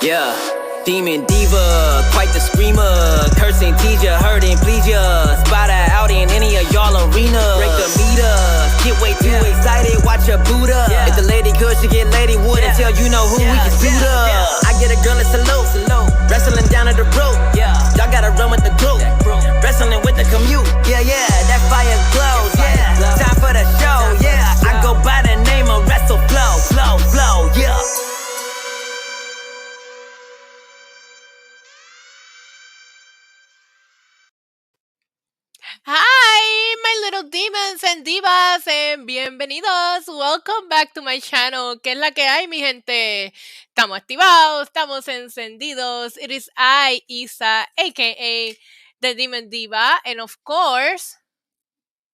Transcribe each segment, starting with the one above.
Yeah, demon diva, quite the screamer. Cursing, tease ya, hurting, please ya. Spot her out in any of y'all arena. Break the meter, get way too excited, watch her boot up. If the lady could, she get lady wood until you know who we can suit up. I get a girl a salute, wrestling down at the rope. Y'all gotta run with the group, wrestling with the commute. Yeah, that fire glows. Yeah, time for the show. Yeah, I go by the name of Wrestle Flow. Yeah. Hi, my little demons and divas, and bienvenidos. Welcome back to my channel. ¿Qué es la que hay, mi gente? Estamos activados, estamos encendidos. It is I, Isa, aka the Demon Diva, and of course,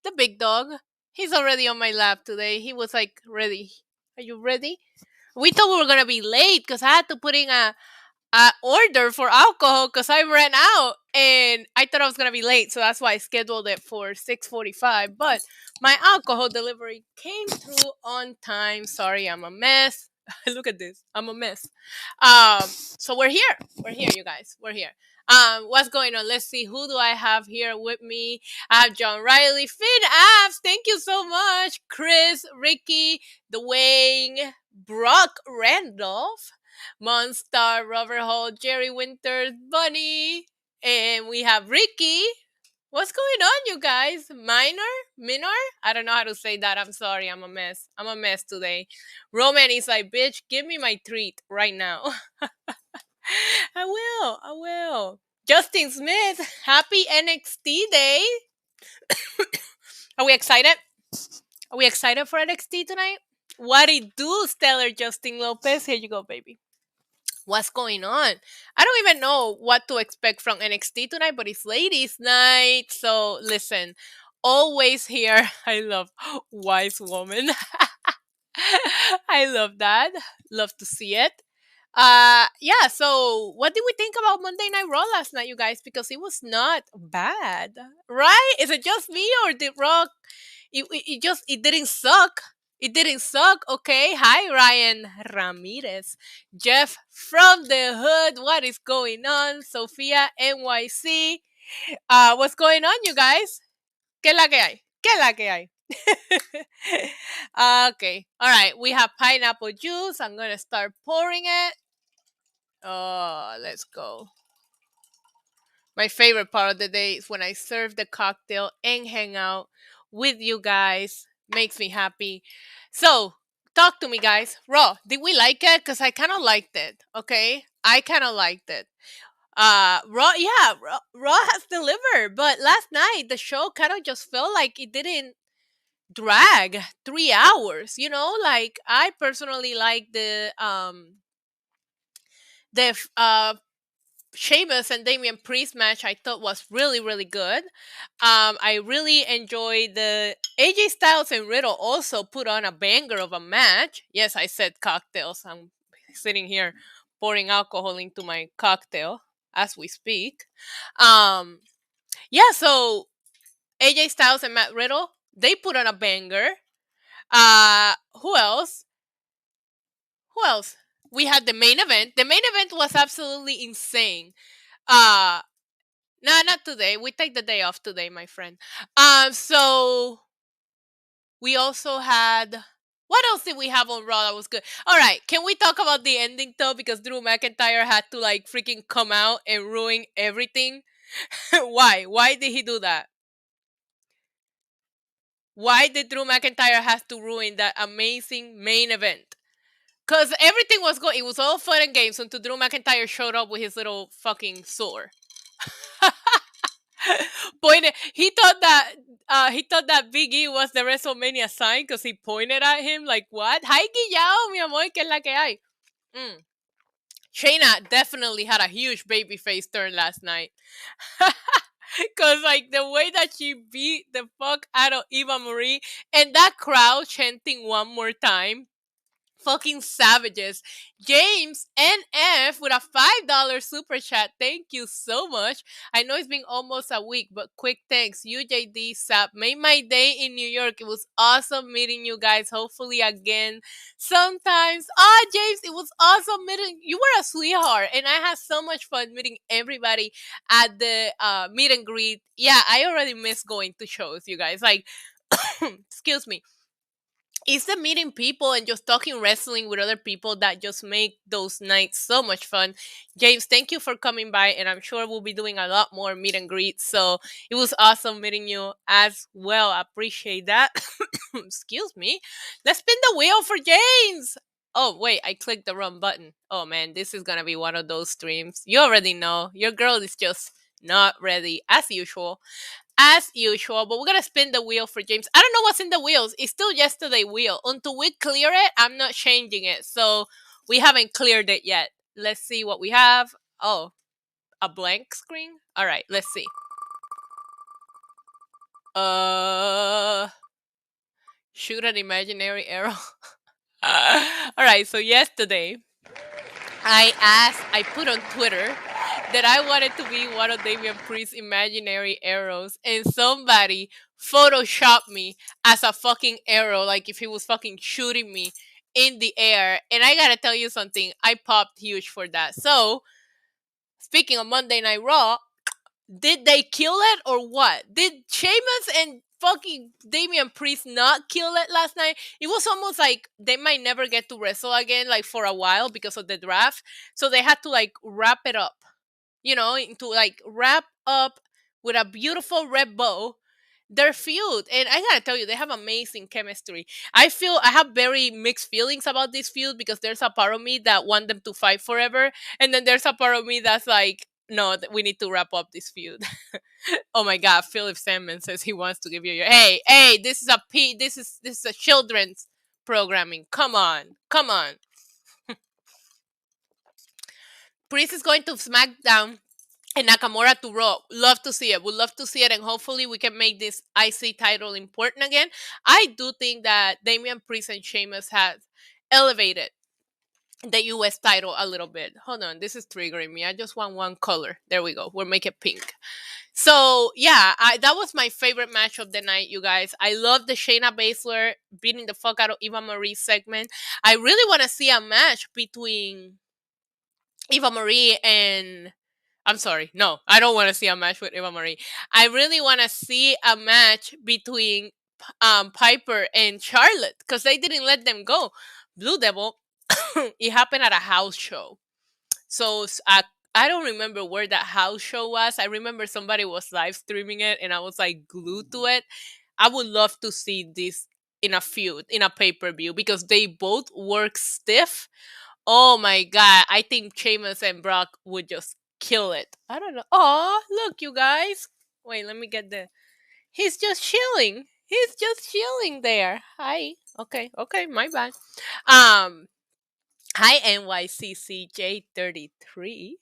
the big dog. He's already on my lap today. He was like, ready. Are you ready? We thought we were gonna be late because I had to put in a order for alcohol because I ran out and I thought I was gonna be late, so that's why I scheduled it for 6:45. But my alcohol delivery came through on time. Sorry, I'm a mess. Look at this, I'm a mess. So we're here. We're here, you guys. We're here. What's going on? Let's see. Who do I have here with me? I have John Riley, Finn Apps. Thank you so much, Chris, Ricky, Dwayne, Brock Randolph, Monstar, Robert Hall, Jerry Winters, Bunny, and we have Ricky. What's going on, you guys? Minor? I don't know how to say that. I'm sorry. I'm a mess. I'm a mess today. Roman is like, bitch, give me my treat right now. I will. Justin Smith, happy NXT day. Are we excited? Are we excited for NXT tonight? What it do, Stellar Justin Lopez? Here you go, baby. What's going on? I don't even know what to expect from NXT tonight, but it's ladies' night. So listen, always here. I love wise woman. I love that. Love to see it. Yeah, so what did we think about Monday Night Raw last night, you guys? Because it was not bad. Right? Is it just me or did Raw it didn't suck? It didn't suck, okay? Hi, Ryan Ramirez. Jeff from the hood. What is going on? Sophia NYC. What's going on, you guys? ¿Qué la que hay? ¿Qué la que hay? Okay. All right. We have pineapple juice. I'm going to start pouring it. Oh, let's go. My favorite part of the day is when I serve the cocktail and hang out with you guys. Makes me happy. So, talk to me, guys. Raw, did we like it? Because I kind of liked it, okay? I kind of liked it. Raw has delivered. But last night, the show kind of just felt like it didn't drag 3 hours, you know? Like, I personally like the Sheamus and Damian Priest match. I thought was really, really good. I really enjoyed the AJ Styles and Riddle also put on a banger of a match. Yes, I said cocktails. I'm sitting here pouring alcohol into my cocktail as we speak. Yeah, so AJ Styles and Matt Riddle, they put on a banger. Who else? Who else? We had the main event. The main event was absolutely insane. Uh No, not today. We take the day off today, my friend. So we also had. What else did we have on Raw that was good? All right, can we talk about the ending though? Because Drew McIntyre had to like freaking come out and ruin everything. Why? Why did he do that? Why did Drew McIntyre have to ruin that amazing main event? Because everything was good. It was all fun and games until Drew McIntyre showed up with his little fucking sword. Pointed. He thought that Big E was the WrestleMania sign because he pointed at him like, "What? Hi, Guillao, mi amor, que es la que hay." Shayna definitely had a huge babyface turn last night. Cause like the way that she beat the fuck out of Eva Marie and that crowd chanting one more time. Fucking savages. James NF with a $5 super chat. Thank you so much. I know it's been almost a week, but quick thanks. UJD Sap made my day in New York. It was awesome meeting you guys. Hopefully again sometimes. Ah, James, it was awesome meeting you. Were a sweetheart, and I had so much fun meeting everybody at the meet and greet. Yeah, I already miss going to shows, you guys. Like, excuse me, it's the meeting people and just talking wrestling with other people that just make those nights so much fun. James, thank you for coming by, and I'm sure we'll be doing a lot more meet and greets. So it was awesome meeting you as well. I appreciate that. Excuse me. Let's spin the wheel for James. Oh, wait, I clicked the wrong button. Oh man, this is gonna be one of those streams. You already know. Your girl is just not ready as usual, but we're gonna spin the wheel for James. I don't know what's in the wheels. It's still yesterday wheel. Until we clear it, I'm not changing it. So we haven't cleared it yet. Let's see what we have. Oh, a blank screen. All right, let's see. Uh, shoot an imaginary arrow. All right. So yesterday, I put on Twitter that I wanted to be one of Damian Priest's imaginary arrows, and somebody photoshopped me as a fucking arrow, like if he was fucking shooting me in the air. And I gotta tell you something, I popped huge for that. So, speaking of Monday Night Raw, did they kill it or what? Did Sheamus and fucking Damian Priest not kill it last night? It was almost like they might never get to wrestle again, like for a while because of the draft. So they had to like wrap it up, into like wrap up with a beautiful red bow their feud. And I gotta tell you, they have amazing chemistry. I have very mixed feelings about this feud because there's a part of me that want them to fight forever, and then there's a part of me that's like, no, we need to wrap up this feud. Oh my god, Philip Sandman says he wants to give you your hey, this is a children's programming. Come on. Come on. Priest is going to SmackDown and Nakamura to Raw. Love to see it. Would love to see it, and hopefully we can make this IC title important again. I do think that Damian Priest and Sheamus have elevated the US title a little bit. Hold on, this is triggering me. I just want one color. There we go. We'll make it pink. So yeah, that was my favorite match of the night, you guys. I love the Shayna Baszler beating the fuck out of Eva Marie segment. I really want to see a match between Eva Marie and I'm sorry. No, I don't want to see a match with Eva Marie. I really want to see a match between Piper and Charlotte because they didn't let them go. Blue Devil, it happened at a house show. So I don't remember where that house show was. I remember somebody was live streaming it and I was like glued to it. I would love to see this in a feud, in a pay per view because they both work stiff. Oh my god, I think Sheamus and Brock would just kill it. I don't know. Oh, look, you guys. Wait, let me get the. He's just chilling. He's just chilling there. Hi. Okay, my bad. Um, Hi NYCCJ33.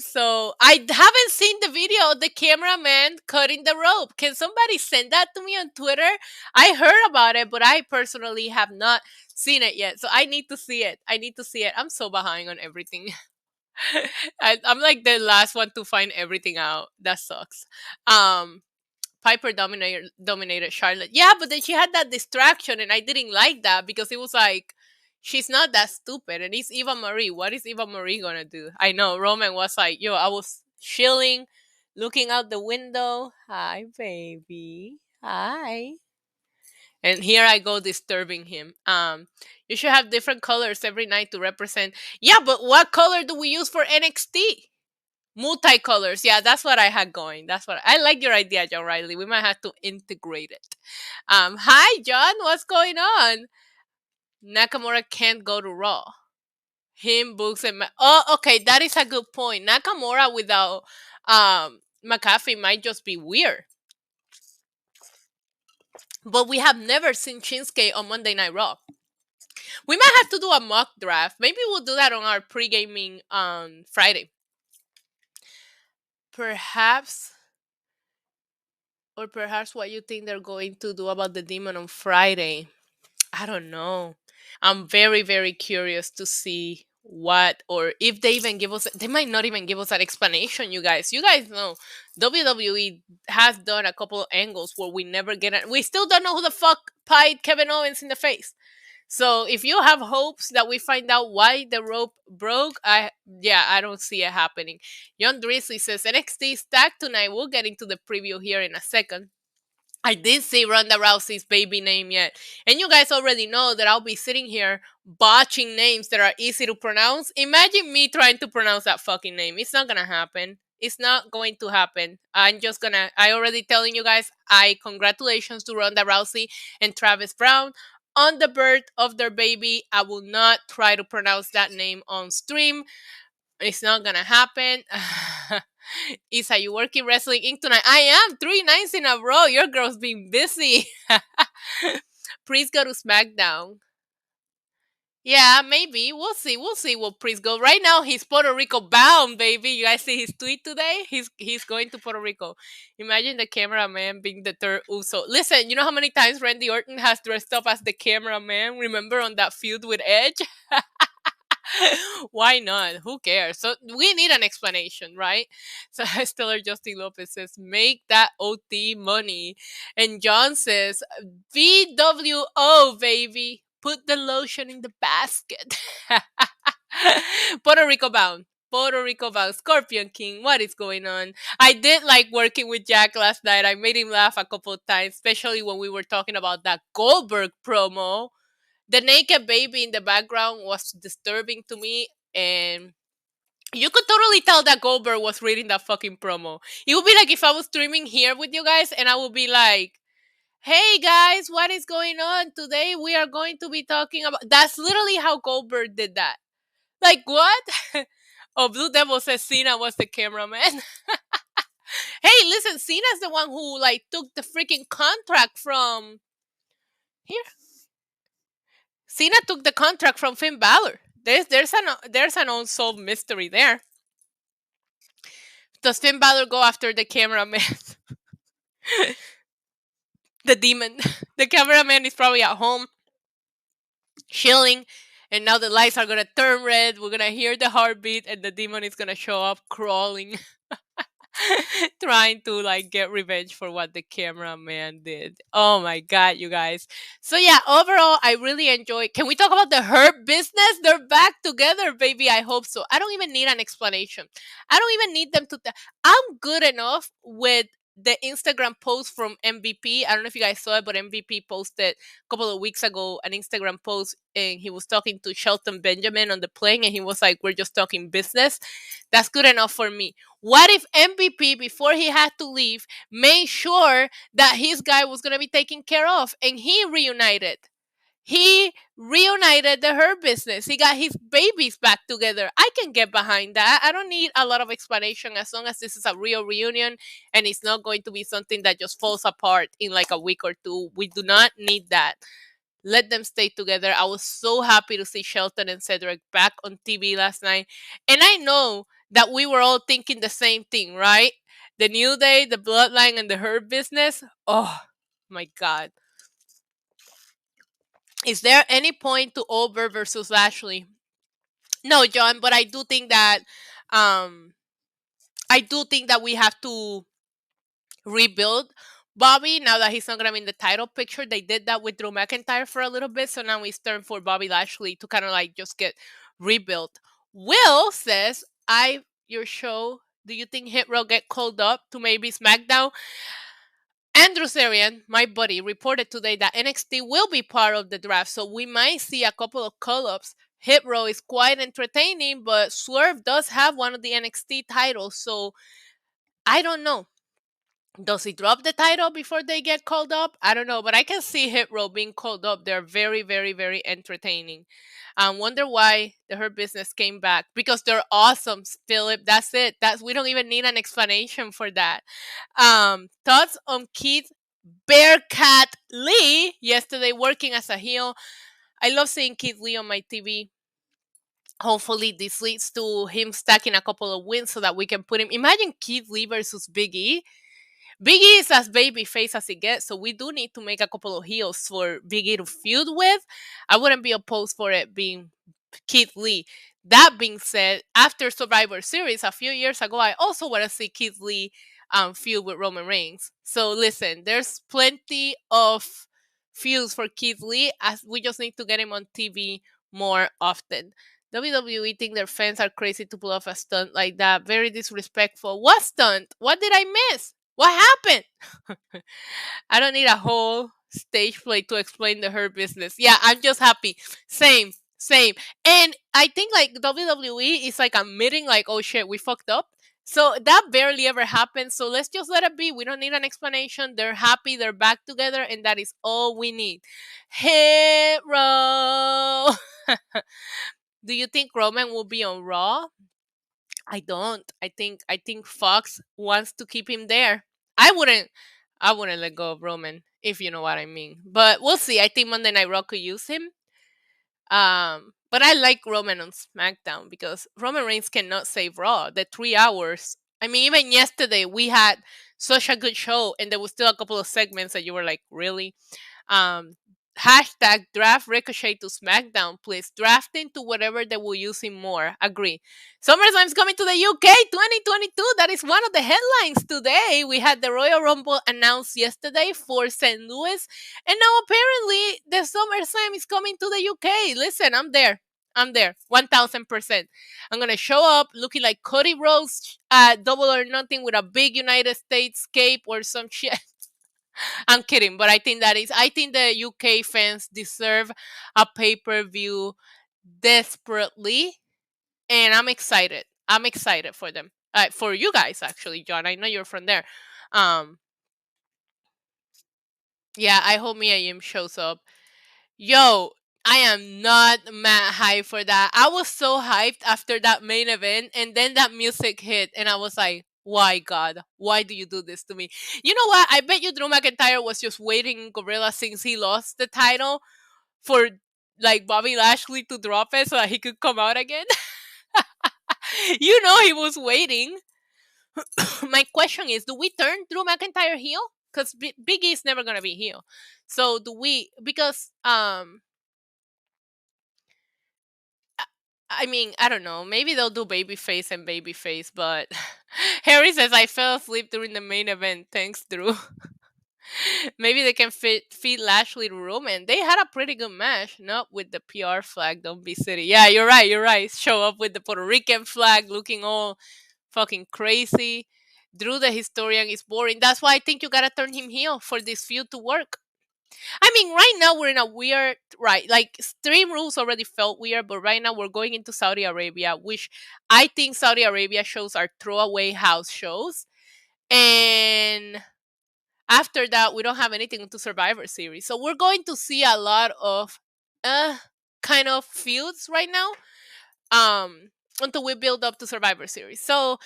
So I haven't seen the video of the cameraman cutting the rope. Can somebody send that to me on Twitter? I heard about it, but I personally have not seen it yet. So I need to see it. I need to see it. I'm so behind on everything. I'm like the last one to find everything out. That sucks. Piper dominated Charlotte. Yeah, but then she had that distraction, and I didn't like that because it was like she's not that stupid, and it's Eva Marie. What is Eva Marie gonna do? I know Roman was like, "Yo, I was chilling, looking out the window. Hi, baby. Hi." And here I go disturbing him. You should have different colors every night to represent. Yeah, but what color do we use for NXT? Multicolors. Yeah, that's what I had going. That's what I like your idea, John Riley. We might have to integrate it. Hi John, what's going on? Nakamura can't go to Raw. Him, Books, and oh, okay, that is a good point. Nakamura without McAfee might just be weird. But we have never seen Shinsuke on Monday Night Raw. We might have to do a mock draft. Maybe we'll do that on our pre-gaming on Friday. Perhaps or perhaps what you think they're going to do about the demon on Friday. I don't know. I'm very, very curious to see what, or if they even give us, they might not even give us an explanation, you guys. You guys know WWE has done a couple of angles where we never get it. We still don't know who the fuck pied Kevin Owens in the face. So if you have hopes that we find out why the rope broke, I don't see it happening. John Drizzly says NXT is stacked tonight. We'll get into the preview here in a second. I did say Ronda Rousey's baby name yet. And you guys already know that I'll be sitting here botching names that are easy to pronounce. Imagine me trying to pronounce that fucking name. It's not gonna happen. It's not going to happen. I already telling you guys, congratulations to Ronda Rousey and Travis Brown on the birth of their baby. I will not try to pronounce that name on stream. It's not gonna happen. Isa, you working Wrestling Inc. tonight? I am 3 nights in a row. Your girl's been busy. Please go to SmackDown. Yeah, maybe. We'll see. We'll see what Priest go. Right now, he's Puerto Rico bound, baby. You guys see his tweet today? He's going to Puerto Rico. Imagine the cameraman being the third Uso. Listen, you know how many times Randy Orton has dressed up as the cameraman? Remember on that feud with Edge? Why not? Who cares? So we need an explanation, right? So Stellar Justin Lopez says, make that OT money. And John says, VWO, baby. Put the lotion in the basket. Puerto Rico bound. Puerto Rico bound. Scorpion King, what is going on? I did like working with Jack last night. I made him laugh a couple of times, especially when we were talking about that Goldberg promo. The naked baby in the background was disturbing to me, and you could totally tell that Goldberg was reading that fucking promo. It would be like if I was streaming here with you guys and I would be like, hey guys, what is going on? Today we are going to be talking about. That's literally how Goldberg did that. Like, what? Oh, Blue Devil says Cena was the cameraman. Hey, listen, Cena's the one who like took the freaking contract from here. Cena took the contract from Finn Balor. There's an unsolved mystery there. Does Finn Balor go after the cameraman? The demon. The cameraman is probably at home chilling, and now the lights are gonna turn red. We're gonna hear the heartbeat, and the demon is gonna show up crawling. Trying to like get revenge for what the cameraman did. Oh my god, you guys. So yeah, overall I really enjoy. Can we talk about the Herb business? They're back together, baby. I hope so. I don't even need an explanation. I don't even need them to I'm good enough with the Instagram post from MVP. I don't know if you guys saw it, but MVP posted a couple of weeks ago an Instagram post, and he was talking to Shelton Benjamin on the plane, and he was like, we're just talking business. That's good enough for me. What if MVP, before he had to leave, made sure that his guy was going to be taken care of, and he reunited? He reunited the Hurt business. He got his babies back together. I can get behind that. I don't need a lot of explanation as long as this is a real reunion and it's not going to be something that just falls apart in like a week or two. We do not need that. Let them stay together. I was so happy to see Shelton and Cedric back on TV last night. And I know that we were all thinking the same thing, right? The New Day, the Bloodline, and the Hurt business. Oh my God. Is there any point to Over versus Lashley? No, John, but um I do think that we have to rebuild Bobby now that he's not gonna be in the title picture. They did that with Drew McIntyre for a little bit, so now it's turn for Bobby Lashley to kind of like just get rebuilt. Will says, your show. Do you think Hit Row get called up to maybe SmackDown? Andrew Serian, my buddy, reported today that NXT will be part of the draft, so we might see a couple of call-ups. Hit Row is quite entertaining, but Swerve does have one of the NXT titles, so I don't know. Does he drop the title before they get called up? I don't know, but I can see Hit Row being called up. They're very, very, very entertaining. I wonder why the Hurt Business came back. Because they're awesome, Philip. That's it. We don't even need an explanation for that. Thoughts on Keith Bearcat Lee yesterday working as a heel. I love seeing Keith Lee on my TV. Hopefully this leads to him stacking a couple of wins so that we can put him. Imagine Keith Lee versus Big E. Big E is as babyface as it gets, so we do need to make a couple of heels for Big E to feud with. I wouldn't be opposed for it being Keith Lee. That being said, after Survivor Series a few years ago, I also want to see Keith Lee feud with Roman Reigns. So listen, there's plenty of feuds for Keith Lee, as we just need to get him on TV more often. WWE think their fans are crazy to pull off a stunt like that. Very disrespectful. What stunt? What did I miss? What happened? I don't need a whole stage play to explain the Hurt Business. Yeah, I'm just happy. Same, same. And I think like WWE is like admitting like, oh shit, we fucked up. So that barely ever happens. So let's just let it be. We don't need an explanation. They're happy. They're back together, and that is all we need. Hero. Do you think Roman will be on Raw? I don't. I think Fox wants to keep him there. I wouldn't I wouldn't let go of Roman, if you know what I mean. But we'll see. I think Monday Night Raw could use him. But I like Roman on SmackDown because Roman Reigns cannot save Raw. The 3 hours. I mean, even yesterday we had such a good show, and there was still a couple of segments that you were like, really? Um, hashtag draft Ricochet to SmackDown, please. Drafting to whatever they will use him more. Agree. SummerSlam's coming to the UK 2022. That is one of the headlines today. We had the Royal Rumble announced yesterday for St. Louis. And now apparently the SummerSlam is coming to the UK. Listen, I'm there. I'm there. 1000%. I'm going to show up looking like Cody Rhodes at Double or Nothing with a big United States cape or some shit. I'm kidding, but I think the UK fans deserve a pay-per-view desperately, and I'm excited. I'm excited for them. For you guys actually, John. I know you're from there. Um yeah, I hope Mia Yim shows up. Yo, I am not mad hyped for that. I was so hyped after that main event, and then that music hit, and I was like, why, God? Why do you do this to me? You know what? I bet you Drew McIntyre was just waiting in Gorilla since he lost the title for like Bobby Lashley to drop it so that he could come out again. You know he was waiting. My question is, do we turn Drew McIntyre heel? Because Big E is never gonna be heel. So do we? Because I mean, I don't know. Maybe they'll do babyface and babyface, but Harry says I fell asleep during the main event. Thanks, Drew. Maybe they can feed Lashley to Roman. They had a pretty good match, not with the PR flag. Don't be silly. Yeah, you're right. You're right. Show up with the Puerto Rican flag, looking all fucking crazy. Drew the historian is boring. That's why I think you gotta turn him heel for this feud to work. I mean, right now we're in a weird, right? Like, Stream Rules already felt weird, but right now we're going into Saudi Arabia, which I think Saudi Arabia shows are throwaway house shows. And after that, we don't have anything into Survivor Series. So we're going to see a lot of kind of feuds right now until we build up to Survivor Series. So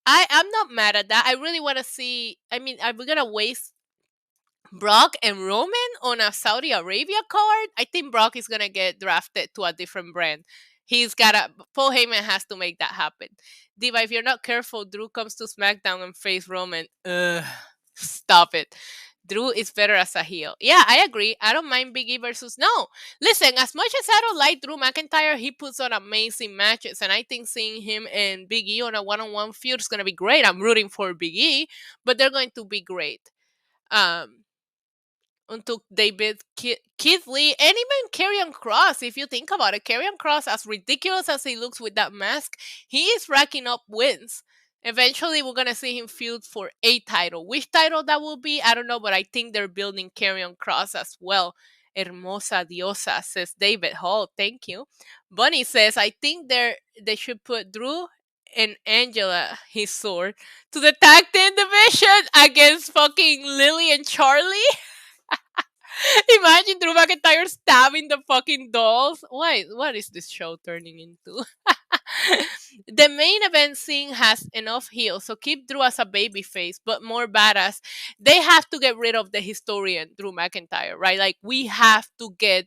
I'm not mad at that. I really want to see. I mean, are we going to waste Brock and Roman on a Saudi Arabia card? I think Brock is gonna get drafted to a different brand. He's gotta Paul Heyman has to make that happen. Diva, if you're not careful, Drew comes to SmackDown and face Roman. Ugh, stop it. Drew is better as a heel. Yeah, I agree. I don't mind Big E versus no. Listen, as much as I don't like Drew McIntyre, he puts on amazing matches, and I think seeing him and Big E on a one-on-one feud is gonna be great. I'm rooting for Big E, but they're going to be great. Um, until David Keith Lee and even Karrion Cross. If you think about it, Karrion Cross, as ridiculous as he looks with that mask, he is racking up wins. Eventually, we're gonna see him feud for a title. Which title that will be, I don't know, but I think they're building Karrion Cross as well. Hermosa diosa, says David Hall. Thank you. Bunny says, I think they should put Drew and Angela, his sword, to the tag team division against fucking Lily and Charlie. Imagine Drew McIntyre stabbing the fucking dolls. Why? What is this show turning into? The main event scene has enough heels, so keep Drew as a babyface, but more badass. They have to get rid of the historian Drew McIntyre, right? Like, we have to get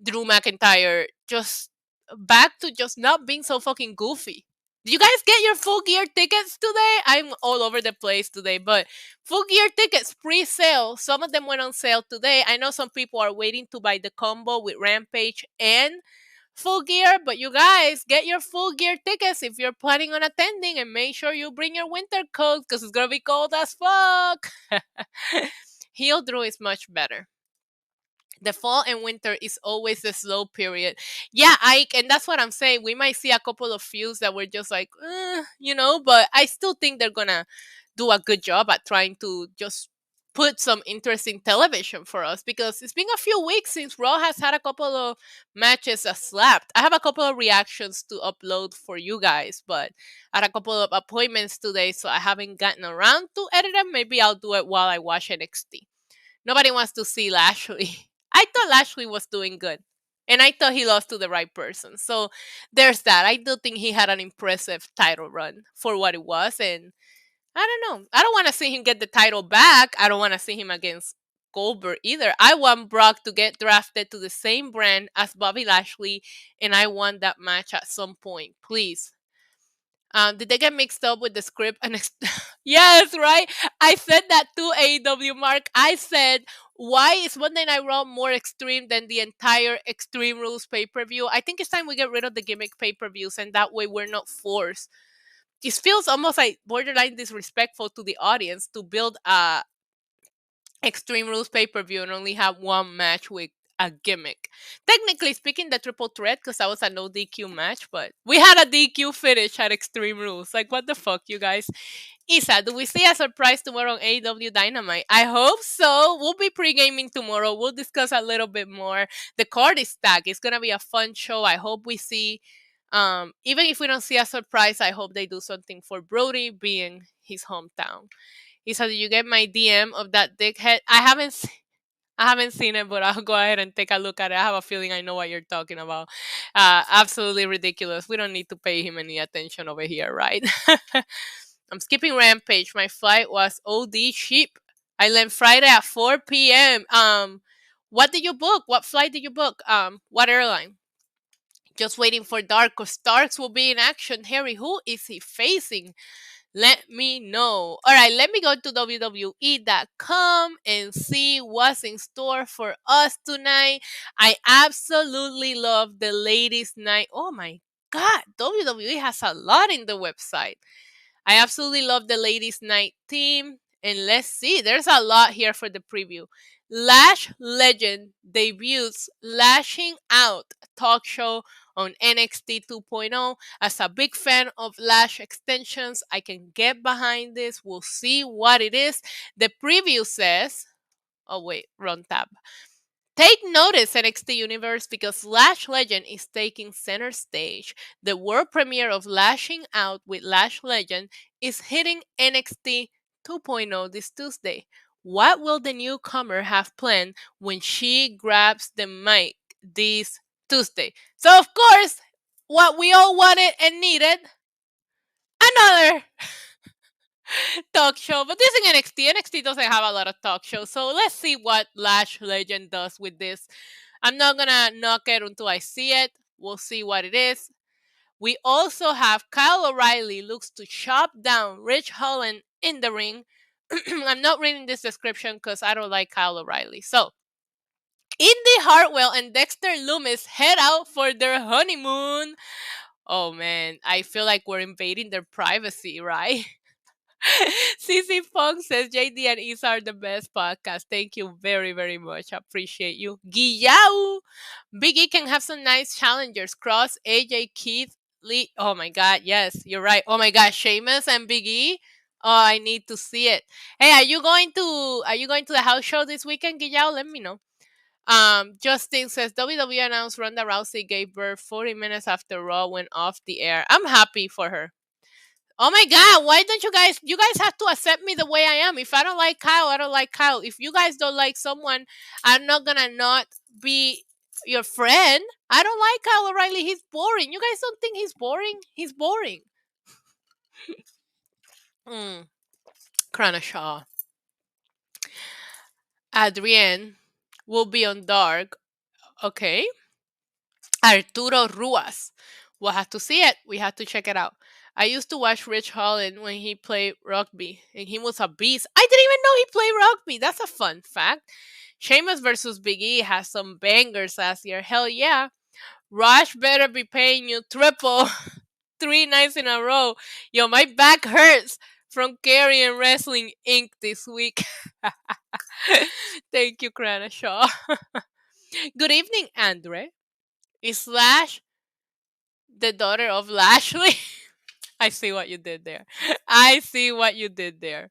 Drew McIntyre just back to just not being so fucking goofy. Did you guys get your Full Gear tickets today? I'm all over the place today, but Full Gear tickets pre-sale. Some of them went on sale today. I know some people are waiting to buy the combo with Rampage and Full Gear, but you guys get your Full Gear tickets if you're planning on attending, and make sure you bring your winter coat because it's gonna be cold as fuck. Heel Drew is much better. The fall and winter is always the slow period. Yeah, and that's what I'm saying. We might see a couple of feuds that were just like, but I still think they're gonna do a good job at trying to just put some interesting television for us because it's been a few weeks since Raw has had a couple of matches that slapped. I have a couple of reactions to upload for you guys, but I had a couple of appointments today, so I haven't gotten around to edit them. Maybe I'll do it while I watch NXT. Nobody wants to see Lashley. I thought Lashley was doing good. And I thought he lost to the right person. So there's that. I do think he had an impressive title run for what it was. And I don't know. I don't want to see him get the title back. I don't want to see him against Goldberg either. I want Brock to get drafted to the same brand as Bobby Lashley. And I want that match at some point. Please. Did they get mixed up with the script? And yes, right. I said that to AEW, Mark. I said, why is Monday Night Raw more extreme than the entire Extreme Rules pay-per-view? I think it's time we get rid of the gimmick pay-per-views, and that way we're not forced. It feels almost like borderline disrespectful to the audience to build a Extreme Rules pay-per-view and only have one match with a gimmick. Technically speaking, the triple threat, because that was a no DQ match, but we had a DQ finish at Extreme Rules. Like, what the fuck, you guys? Isa, do we see a surprise tomorrow on AEW Dynamite? I hope so. We'll be pre-gaming tomorrow. We'll discuss a little bit more. The card is stacked. It's gonna be a fun show. I hope we see. Even if we don't see a surprise, I hope they do something for Brody being his hometown. Isa, did you get my DM of that dickhead? I haven't seen it, but I'll go ahead and take a look at it. I have a feeling I know what you're talking about. Absolutely ridiculous. We don't need to pay him any attention over here, right? I'm skipping Rampage. My flight was OD cheap. I left Friday at 4 p.m. What did you book? What flight did you book? What airline? Just waiting for Dark, because Starks will be in action. Harry, who is he facing? Let me know. All right, let me go to WWE.com and see what's in store for us tonight. I absolutely love the ladies' night. Oh my God, WWE has a lot in the website. I absolutely love the ladies' night team. And let's see, there's a lot here for the preview. Lash Legend debuts Lashing Out talk show on NXT 2.0. As a big fan of Lash extensions, I can get behind this. We'll see what it is. The preview says, oh wait, wrong tab. Take notice, NXT Universe, because Lash Legend is taking center stage. The world premiere of Lashing Out with Lash Legend is hitting NXT 2.0 this Tuesday. What will the newcomer have planned when she grabs the mic this Tuesday? So, of course, what we all wanted and needed, another talk show. But this is NXT. NXT doesn't have a lot of talk shows. So let's see what Lash Legend does with this. I'm not gonna knock it until I see it. We'll see what it is. We also have Kyle O'Reilly looks to chop down Rich Holland in the ring. I'm not reading this description because I don't like Kyle O'Reilly. So, Indy Hartwell and Dexter Loomis head out for their honeymoon. Oh man, I feel like we're invading their privacy, right? CC Fong says JD and Isa are the best podcast. Thank you very, very much. I appreciate you. Giyao! Big E can have some nice challengers. Cross, AJ, Keith, Lee. Oh my god, yes, you're right. Oh my god, Sheamus and Big E. Oh, I need to see it. Hey, are you going to the house show this weekend, Giyao? Let me know. Justin says WWE announced Ronda Rousey gave birth 40 minutes after Raw went off the air. I'm happy for her. Oh my god, why don't you guys have to accept me the way I am. If I don't like Kyle, I don't like Kyle. If you guys don't like someone, I'm not gonna not be your friend. I don't like Kyle O'Reilly. He's boring. You guys don't think he's boring? He's boring. Mm. Shaw. Adrienne will be on Dark. Okay. Arturo Ruas. We'll have to see it. We have to check it out. I used to watch Rich Holland when he played rugby, and he was a beast. I didn't even know he played rugby. That's a fun fact. Sheamus versus Big E has some bangers last year. Hell yeah. Rush better be paying you triple 3 nights in a row. Yo, my back hurts from carrying Wrestling Inc. this week. Thank you, Krana Shaw. Good evening, Andre. Is Slash the daughter of Lashley? I see what you did there. I see what you did there.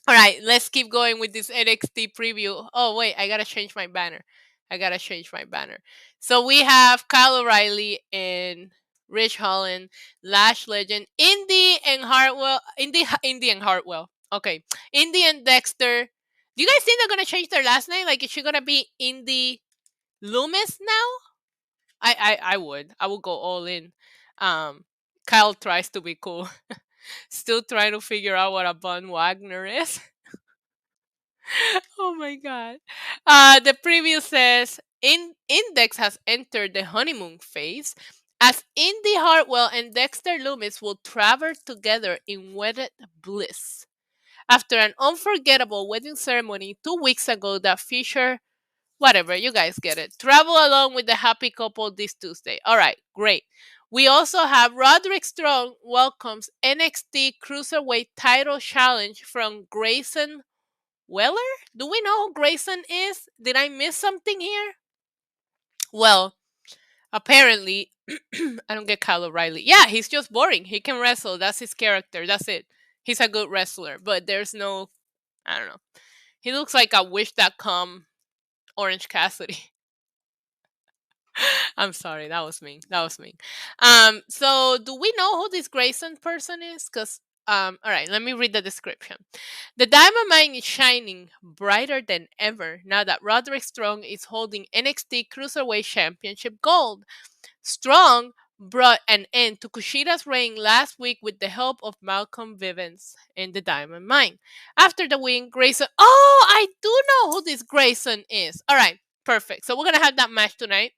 All right, let's keep going with this NXT preview. Oh, wait, I gotta change my banner. So we have Kyle O'Reilly and Rich Holland, Lash Legend, Indy and Hartwell. Indy and Hartwell. Okay, Indy and Dexter. Do you guys think they're gonna change their last name? Like, is she gonna be Indy Loomis now? I would. I would go all in. Kyle tries to be cool. Still trying to figure out what a Von Wagner is. Oh my god. The preview says Index has entered the honeymoon phase as Indy Hartwell and Dexter Loomis will travel together in wedded bliss. After an unforgettable wedding ceremony 2 weeks ago that featured whatever, you guys get it. Travel along with the happy couple this Tuesday. All right, great. We also have Roderick Strong welcomes NXT Cruiserweight title challenge from Grayson Weller? Do we know who Grayson is? Did I miss something here? Well, apparently, I don't get Kyle O'Reilly. Yeah, he's just boring. He can wrestle. That's his character. That's it. He's a good wrestler, but there's no, I don't know. He looks like a Wish.com Orange Cassidy. I'm sorry, that was me. So do we know who this Grayson person is? Because all right, let me read the description. The Diamond Mine is shining brighter than ever now that Roderick Strong is holding NXT Cruiserweight Championship gold. Strong brought an end to Kushida's reign last week with the help of Malcolm Vivens in the Diamond Mine. After the win, Grayson. Oh, I do know who this Grayson is. All right, perfect. So we're gonna have that match tonight.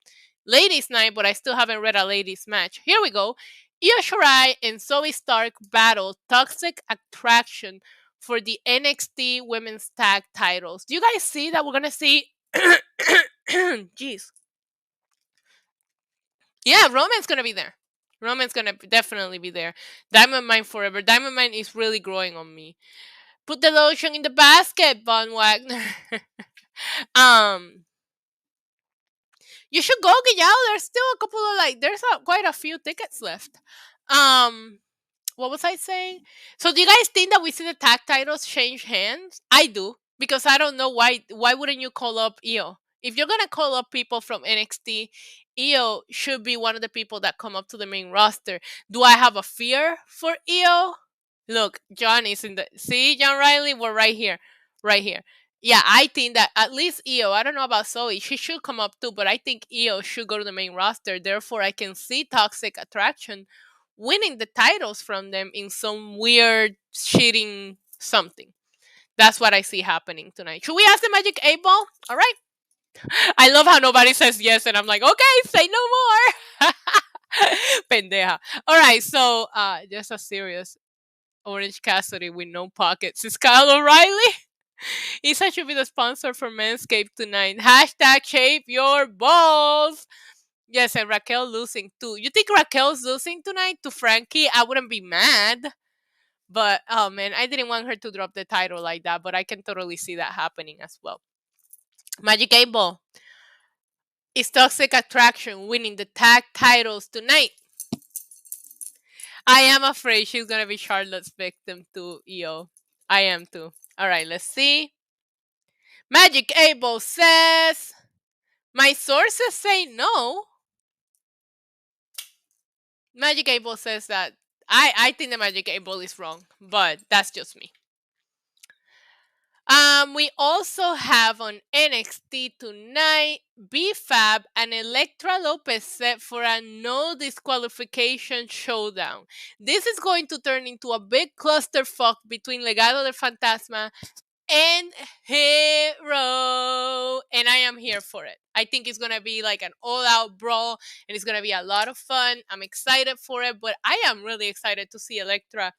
Ladies' night, but I still haven't read a ladies' match. Here we go. Io Shirai and Zoe Stark battle Toxic Attraction for the NXT Women's Tag Titles. Do you guys see that we're gonna see? Jeez. Yeah, Roman's gonna be there. Roman's gonna definitely be there. Diamond Mine forever. Diamond Mine is really growing on me. Put the lotion in the basket, Von Wagner. You should go, Guillao. There's still a couple of there's quite a few tickets left. What was I saying? So do you guys think that we see the tag titles change hands? I do, because I don't know why. Why wouldn't you call up Io? If you're gonna call up people from NXT, Io should be one of the people that come up to the main roster. Do I have a fear for Io? Look, John is in the John Riley. We're right here, right here. Yeah, I think that at least Io. I don't know about Zoe. She should come up too, but I think Io should go to the main roster. Therefore, I can see Toxic Attraction winning the titles from them in some weird cheating something. That's what I see happening tonight. Should we ask the Magic 8 Ball? All right. I love how nobody says yes, and I'm like, okay, say no more. Pendeja. All right, so just a serious Orange Cassidy with no pockets. Is Kyle O'Reilly? Isa should be the sponsor for Manscaped tonight. Hashtag shape your balls. Yes, and Raquel losing too. You think Raquel's losing tonight to Frankie? I wouldn't be mad. But, oh man, I didn't want her to drop the title like that, but I can totally see that happening as well. Magic 8 Ball. Is Toxic Attraction winning the tag titles tonight? I am afraid she's going to be Charlotte's victim to Io. I am too. All right, let's see. Magic 8 Ball says, my sources say no. Magic 8 Ball says that I think the Magic 8 Ball is wrong, but that's just me. We also have on NXT tonight B-Fab and Elektra Lopez set for a no disqualification showdown. This is going to turn into a big clusterfuck between Legado del Fantasma and Hero and I am here for it. I think it's gonna be like an all-out brawl, and it's gonna be a lot of fun. I'm excited for it, but I am really excited to see Elektra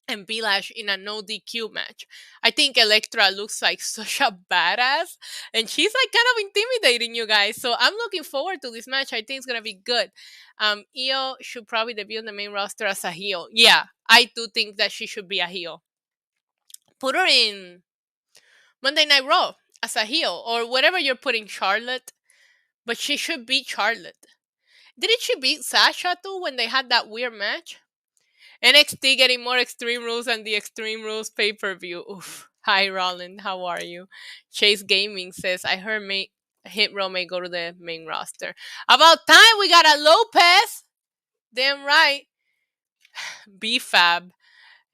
and Bilash in a no DQ match. I think Elektra looks like such a badass, and she's like kind of intimidating, you guys. So I'm looking forward to this match. I think it's gonna be good. Io should probably debut on the main roster as a heel. Yeah, I do think that she should be a heel. Put her in Monday Night Raw as a heel or whatever you're putting Charlotte, but she should beat Charlotte. Didn't she beat Sasha too when they had that weird match? NXT getting more Extreme Rules and the Extreme Rules pay-per-view. Oof. Hi, Roland. How are you? Chase Gaming says, I heard Hit Row may go to the main roster. About time we got a Lopez. Damn right. B-Fab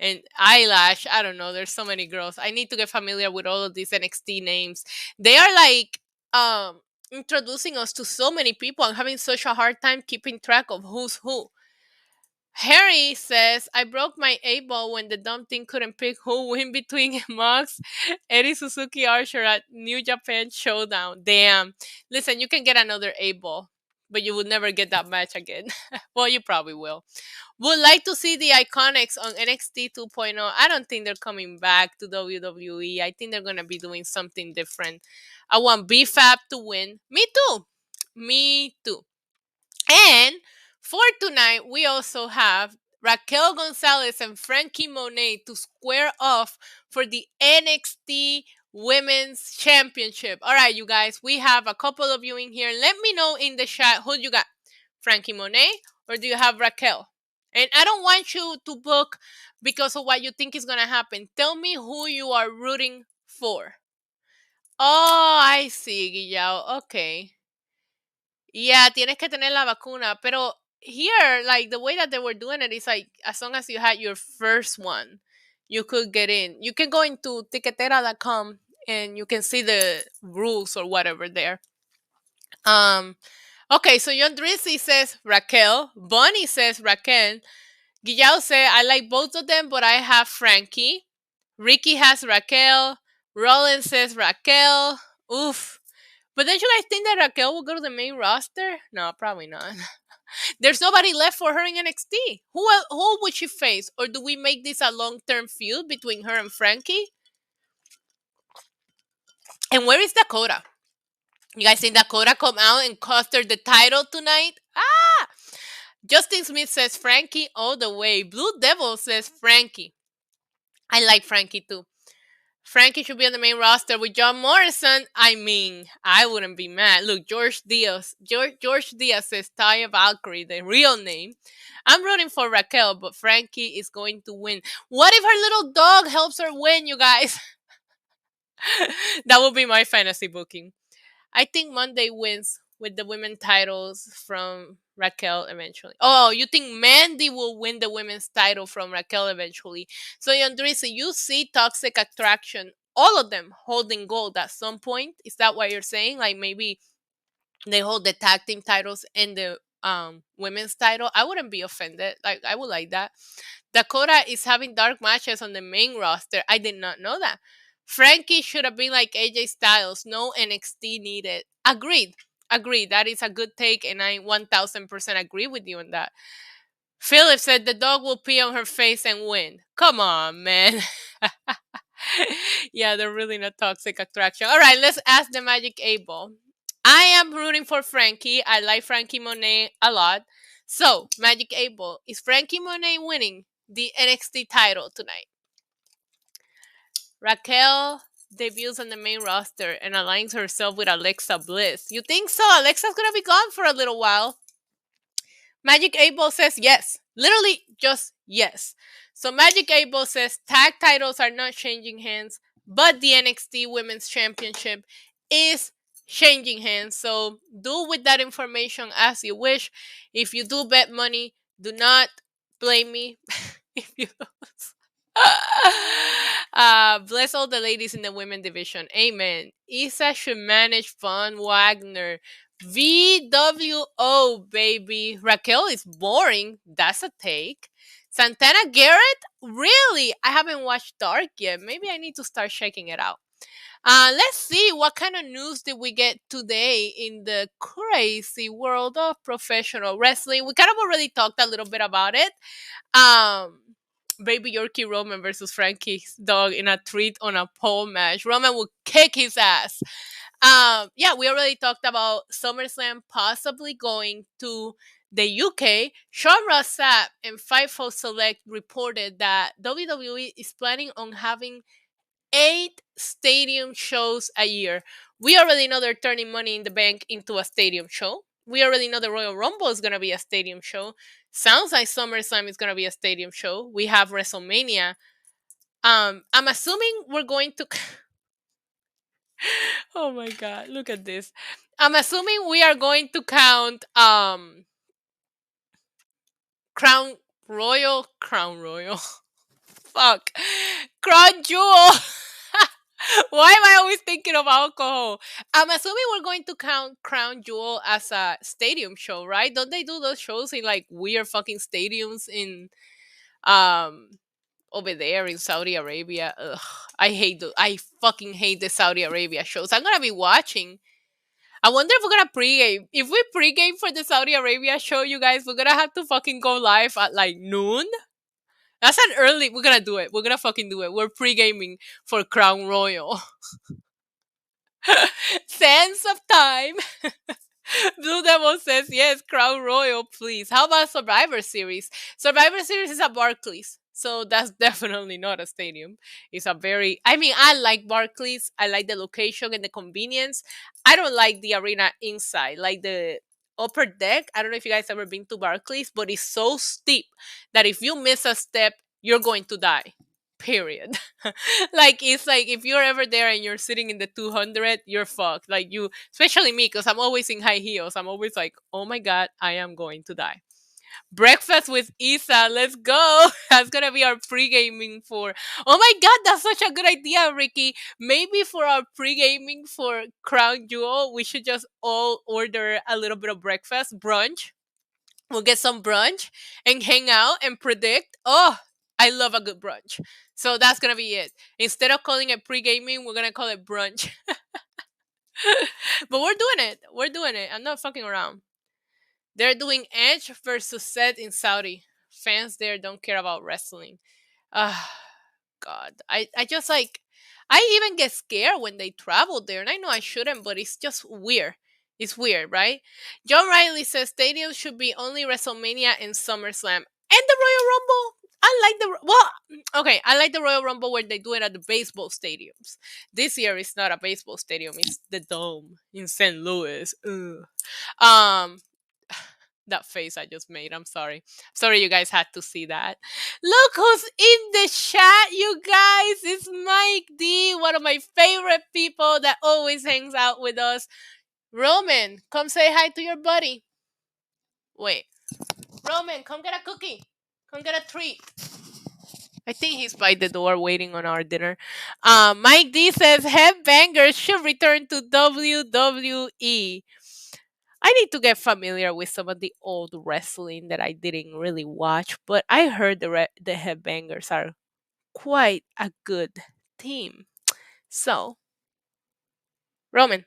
and Eyelash. I don't know. There's so many girls. I need to get familiar with all of these NXT names. They are like introducing us to so many people. I'm having such a hard time keeping track of who's who. Harry says, I broke my A-ball when the dumb thing couldn't pick who win between Mox, Eddie Suzuki Archer at New Japan Showdown. Damn. Listen, you can get another A-ball, but you will never get that match again. Well, you probably will. Would like to see the Iconics on NXT 2.0. I don't think they're coming back to WWE. I think they're going to be doing something different. I want BFAB to win. Me too. Me too. And for tonight, we also have Raquel Gonzalez and Frankie Monet to square off for the NXT Women's Championship. All right, you guys, we have a couple of you in here. Let me know in the chat who you got. Frankie Monet or do you have Raquel? And I don't want you to book because of what you think is going to happen. Tell me who you are rooting for. Oh, I see, Guillao. Okay. Yeah, tienes que tener la vacuna. Pero here, like, the way that they were doing it is like, as long as you had your first one, you could get in. You can go into tiquetera.com and you can see the rules or whatever there. Okay, so John Drizzy says Raquel. Bonnie says Raquel. Guillao says, I like both of them, but I have Frankie. Ricky has Raquel. Roland says Raquel. Oof. But don't you guys think that Raquel will go to the main roster? No, probably not. There's nobody left for her in NXT. Who would she face? Or do we make this a long-term feud between her and Frankie? And where is Dakota? You guys think Dakota come out and cost her the title tonight? Ah! Justin Smith says Frankie all the way. Blue Devil says Frankie. I like Frankie too. Frankie should be on the main roster with John Morrison. I mean, I wouldn't be mad. Look, George Diaz says Taya Valkyrie, the real name. I'm rooting for Raquel, but Frankie is going to win. What if her little dog helps her win, you guys? That would be my fantasy booking. I think Monday wins with the women's titles from Raquel eventually. Oh, you think Mandy will win the women's title from Raquel eventually? So, Andresa, you see Toxic Attraction, all of them holding gold at some point. Is that what you're saying? Like maybe they hold the tag team titles and the women's title? I wouldn't be offended. Like, I would like that. Dakota is having dark matches on the main roster. I did not know that. Frankie should have been like AJ Styles. No NXT needed. Agreed. That is a good take, and I 1000% agree with you on that. Philip said the dog will pee on her face and win. Come on, man. Yeah, they're really not Toxic Attraction. All right, let's ask the Magic 8-Ball. I am rooting for Frankie. I like Frankie Monet a lot. So, Magic 8-Ball, is Frankie Monet winning the NXT title tonight? Raquel debuts on the main roster and aligns herself with Alexa Bliss. You think so? Alexa's gonna be gone for a little while. Magic 8-Ball says yes. Literally just yes. So Magic 8-Ball says tag titles are not changing hands, but the NXT Women's Championship is changing hands. So do with that information as you wish. If you do bet money, do not blame me if you lose. Bless all the ladies in the women division. Amen. Isa should manage Von Wagner. VWO, baby. Raquel is boring. That's a take. Santana Garrett? Really? I haven't watched Dark yet. Maybe I need to start checking it out. Let's see what kind of news did we get today in the crazy world of professional wrestling. We kind of already talked a little bit about it. Um, Baby Yorkie Roman versus Frankie's dog in a treat on a pole match. Roman will kick his ass. Yeah, we already talked about SummerSlam possibly going to the UK. Sean Ross Sapp and Fightful Select reported that WWE is planning on having 8 stadium shows a year. We already know they're turning money in the bank into a stadium show. We already know the Royal Rumble is going to be a stadium show. Sounds like SummerSlam is going to be a stadium show. We have WrestleMania. I'm assuming we're going to. Oh my God! Look at this. I'm assuming we are going to count Crown Royal. Fuck, Crown Jewel. Why am I always thinking of alcohol? I'm assuming we're going to count Crown Jewel as a stadium show, right? Don't they do those shows in like weird fucking stadiums in um over there in Saudi Arabia? Ugh, I fucking hate the Saudi Arabia shows. I'm gonna be watching. I wonder if we're gonna pregame. If we pregame for the Saudi Arabia show, you guys, we're gonna have to fucking go live at like noon. That's an early. We're gonna do it. We're gonna fucking do it. We're pre-gaming for Crown Royal. Sense of time. Blue Devil says yes, Crown Royal, please. How about Survivor Series? Survivor Series is at Barclays, so that's definitely not a stadium. It's a very. I mean, I like Barclays. I like the location and the convenience. I don't like the arena inside, like the upper deck. I don't know if you guys ever been to Barclays, but it's so steep that if you miss a step, you're going to die. Period. Like it's like if you're ever there and you're sitting in the 200, you're fucked. Like you, especially me, because I'm always in high heels. I'm always like, oh my God, I am going to die. Breakfast with Isa, let's go. That's gonna be our pre-gaming for. Oh my God, that's such a good idea, Ricky. Maybe for our pre-gaming for Crown Jewel, we should just all order a little bit of breakfast, brunch. We'll get some brunch and hang out and predict. Oh, I love a good brunch. So that's gonna be it. Instead of calling it pre-gaming, we're gonna call it brunch. But we're doing it. We're doing it. I'm not fucking around. They're doing Edge versus Seth in Saudi. Fans there don't care about wrestling. Ah, God. I just like I even get scared when they travel there, and I know I shouldn't, but it's just weird. It's weird, right? John Riley says stadiums should be only WrestleMania and SummerSlam and the Royal Rumble. I like okay. I like the Royal Rumble where they do it at the baseball stadiums. This year it's not a baseball stadium; it's the Dome in St. Louis. Ugh. Um, that face I just made. I'm sorry. Sorry you guys had to see that. Look who's in the chat, you guys. It's Mike D, one of my favorite people that always hangs out with us. Roman, come say hi to your buddy. Wait. Roman, come get a cookie. Come get a treat. I think he's by the door waiting on our dinner. Mike D says headbangers should return to WWE. I need to get familiar with some of the old wrestling that I didn't really watch, but I heard the Headbangers are quite a good team. So, Roman,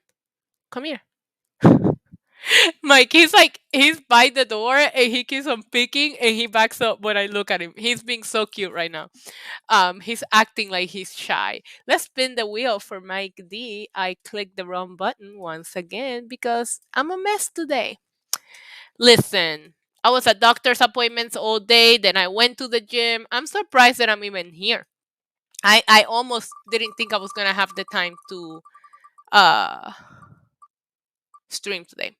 come here. Mike, he's by the door and he keeps on picking and he backs up when I look at him. He's being so cute right now. He's acting like he's shy. Let's spin the wheel for Mike D. I clicked the wrong button once again because I'm a mess today. Listen, I was at doctor's appointments all day, then I went to the gym. I'm surprised that I'm even here. I almost didn't think I was gonna have the time to uh stream today.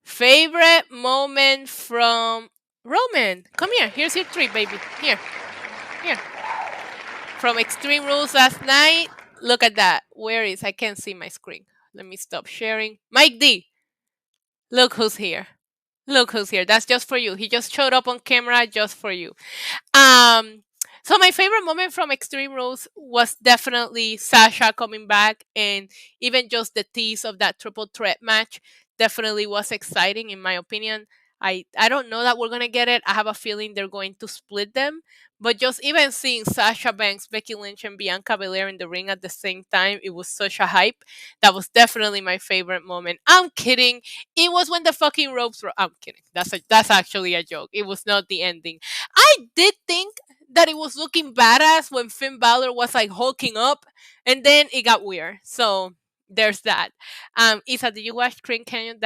Favorite moment from Roman. Come here. Here's your treat, baby. Here. Here. From Extreme Rules last night. Look at that. Where is I can't see my screen. Let me stop sharing. Mike D. Look who's here. Look who's here. That's just for you. He just showed up on camera just for you. So my favorite moment from Extreme Rules was definitely Sasha coming back, and even just the tease of that triple threat match definitely was exciting in my opinion. I don't know that we're gonna get it. I have a feeling they're going to split them. But just even seeing Sasha Banks, Becky Lynch, and Bianca Belair in the ring at the same time, it was such a hype. That was definitely my favorite moment. I'm kidding. It was when the fucking ropes were. I'm kidding. That's actually a joke. It was not the ending. I did think that it was looking badass when Finn Balor was like hulking up, and then it got weird. So there's that. Isa, did you watch Green Canyon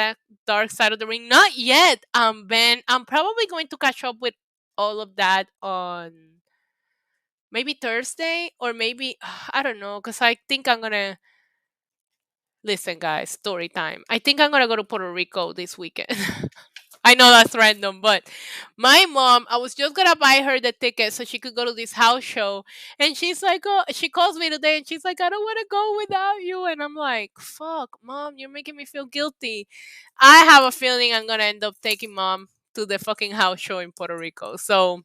Dark Side of the Ring? Not yet. Ben, I'm probably going to catch up with all of that on maybe Thursday or maybe I don't know because I think I'm gonna listen, guys. Story time. I think I'm gonna go to Puerto Rico this weekend. I know that's random, but my mom, I was just gonna buy her the ticket so she could go to this house show, and she's like, "Oh," she calls me today, and she's like, "I don't want to go without you," and I'm like, "Fuck, mom, you're making me feel guilty." I have a feeling I'm gonna end up taking mom to the fucking house show in Puerto Rico. So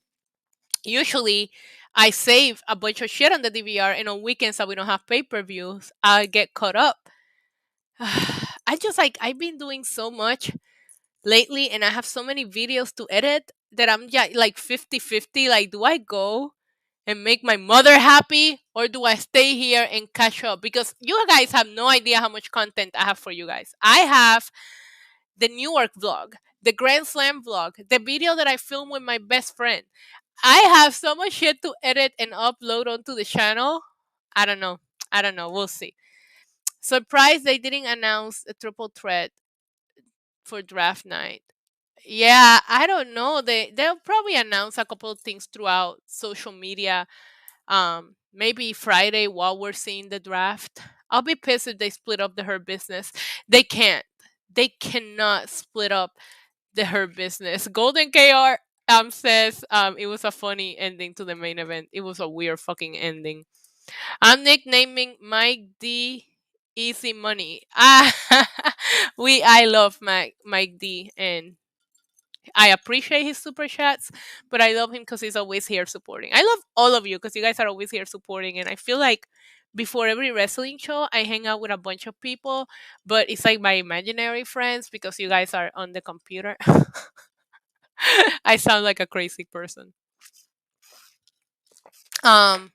usually, I save a bunch of shit on the DVR, and on weekends that we don't have pay-per-views, I get caught up. I just like I've been doing so much lately and I have so many videos to edit that I'm just like 50-50. Like, do I go and make my mother happy or do I stay here and catch up? Because you guys have no idea how much content I have for you guys. I have the Newark vlog, the Grand Slam vlog, the video that I filmed with my best friend. I have so much shit to edit and upload onto the channel. I don't know. I don't know. We'll see. Surprised they didn't announce a triple threat for draft night. Yeah, I don't know. They'll probably announce a couple of things throughout social media. Maybe Friday while we're seeing the draft. I'll be pissed if they split up the Hurt Business. They can't. They cannot split up the Hurt Business. Golden KR says it was a funny ending to the main event. It was a weird fucking ending. I'm nicknaming Mike D Easy Money. I love Mike D and I appreciate his super chats, but I love him because he's always here supporting. I love all of you because you guys are always here supporting, and I feel like before every wrestling show, I hang out with a bunch of people, but it's like my imaginary friends because you guys are on the computer. I sound like a crazy person. Um,